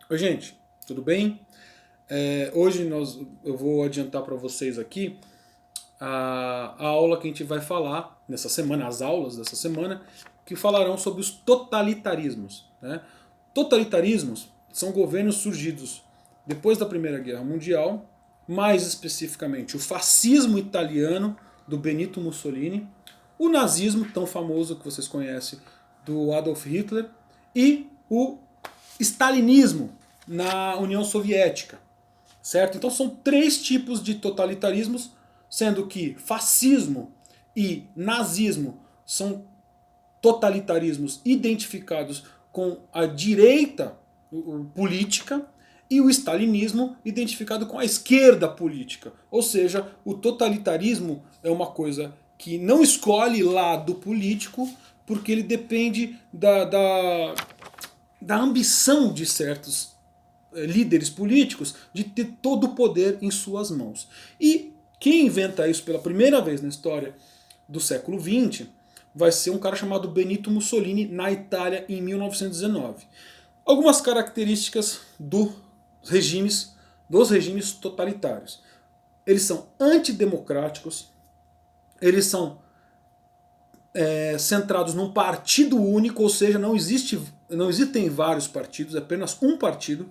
Oi, gente, tudo bem? Hoje eu vou adiantar para vocês aqui a aula que a gente vai falar nessa semana, as aulas dessa semana, que falarão sobre os totalitarismos, né? Totalitarismos são governos surgidos depois da Primeira Guerra Mundial, mais especificamente o fascismo italiano do Benito Mussolini, o nazismo, tão famoso que vocês conhecem, do Adolf Hitler, e o stalinismo na União Soviética, certo? Então são três tipos de totalitarismos, sendo que fascismo e nazismo são totalitarismos identificados com a direita política e o stalinismo identificado com a esquerda política. Ou seja, o totalitarismo é uma coisa que não escolhe lado político, porque ele depende da ambição de certos líderes políticos de ter todo o poder em suas mãos. E quem inventa isso pela primeira vez na história do século XX vai ser um cara chamado Benito Mussolini na Itália em 1919. Algumas características dos regimes totalitários. Eles são antidemocráticos, eles são centrados num partido único, ou seja, não existem vários partidos, é apenas um partido.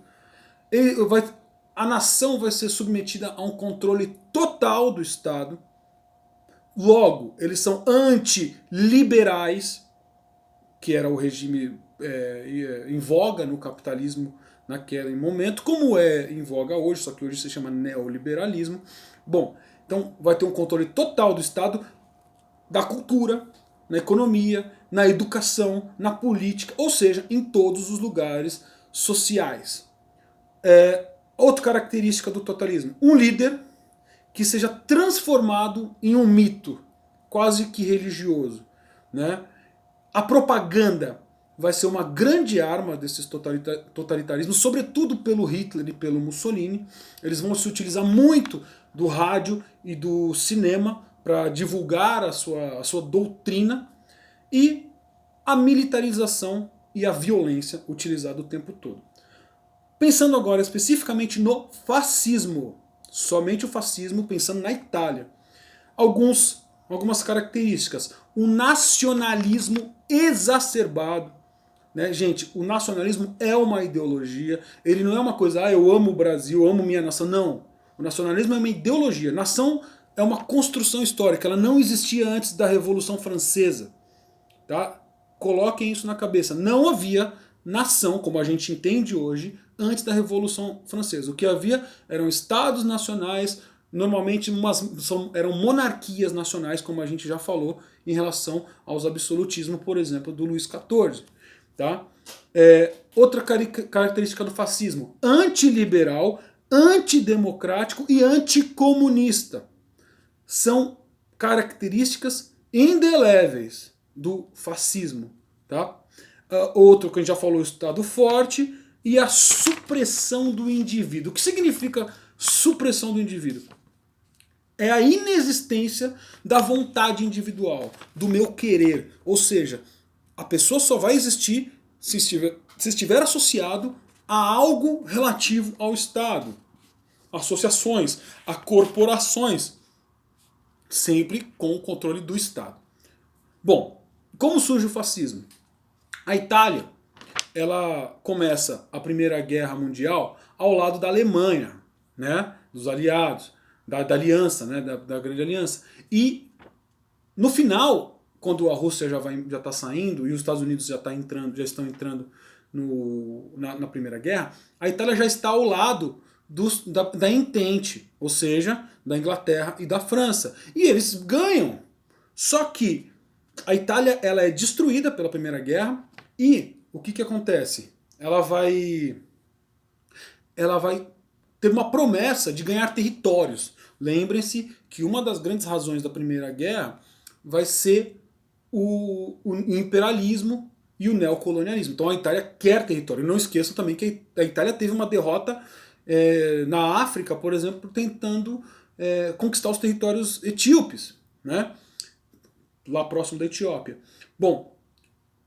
A nação vai ser submetida a um controle total do Estado. Logo, eles são antiliberais, que era o regime em voga no capitalismo naquele momento, como é em voga hoje, só que hoje se chama neoliberalismo. Bom, então vai ter um controle total do Estado, da cultura, na economia, na educação, na política, ou seja, em todos os lugares sociais. Outra característica do totalismo: um líder que seja transformado em um mito, quase que religioso, né? A propaganda vai ser uma grande arma desses totalitarismos, sobretudo pelo Hitler e pelo Mussolini. Eles vão se utilizar muito do rádio e do cinema para divulgar a sua doutrina, e a militarização e a violência utilizada o tempo todo. Pensando agora especificamente no fascismo, somente o fascismo, pensando na Itália. Algumas características. O nacionalismo exacerbado. Né? Gente, o nacionalismo é uma ideologia, ele não é uma coisa, eu amo o Brasil, eu amo minha nação. Não. O nacionalismo é uma ideologia. Nação é uma construção histórica, ela não existia antes da Revolução Francesa. Tá? Coloquem isso na cabeça. Não havia nação, como a gente entende hoje, antes da Revolução Francesa. O que havia eram estados nacionais, normalmente eram monarquias nacionais, como a gente já falou, em relação aos absolutismos, por exemplo, do Luís XIV. Tá? Outra característica do fascismo: antiliberal, antidemocrático e anticomunista. São características indeléveis do fascismo. Tá? Outro que a gente já falou, o Estado forte e a supressão do indivíduo. O que significa supressão do indivíduo? É a inexistência da vontade individual, do meu querer. Ou seja, a pessoa só vai existir se estiver associado a algo relativo ao Estado. Associações, a corporações, sempre com o controle do Estado. Bom, como surge o fascismo? A Itália, ela começa a Primeira Guerra Mundial ao lado da Alemanha, né, dos aliados, da aliança, né, da Grande Aliança. E no final, quando a Rússia já está saindo e os Estados Unidos já estão entrando na Primeira Guerra, a Itália já está ao lado da Entente, ou seja, da Inglaterra e da França. E eles ganham. Só que a Itália ela é destruída pela Primeira Guerra e o que acontece? Ela vai ter uma promessa de ganhar territórios. Lembrem-se que uma das grandes razões da Primeira Guerra vai ser o imperialismo e o neocolonialismo. Então a Itália quer território. Não esqueçam também que a Itália teve uma derrota na África, por exemplo, tentando conquistar os territórios etíopes, né? Lá próximo da Etiópia. Bom,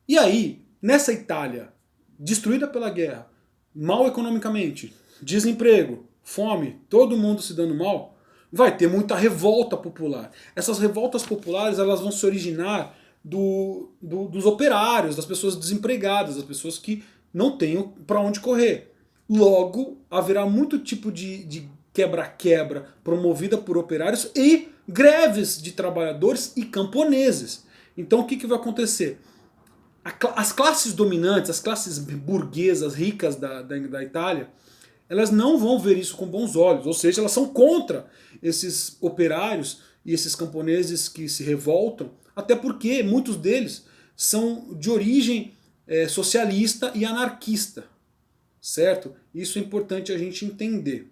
e aí, nessa Itália destruída pela guerra, mal economicamente, desemprego, fome, todo mundo se dando mal, vai ter muita revolta popular. Essas revoltas populares elas vão se originar dos operários, das pessoas desempregadas, das pessoas que não têm para onde correr. Logo, haverá muito tipo de quebra-quebra promovida por operários e greves de trabalhadores e camponeses. Então o que vai acontecer? As classes dominantes, as classes burguesas ricas da Itália, elas não vão ver isso com bons olhos, ou seja, elas são contra esses operários e esses camponeses que se revoltam, até porque muitos deles são de origem socialista e anarquista, certo? Isso é importante a gente entender.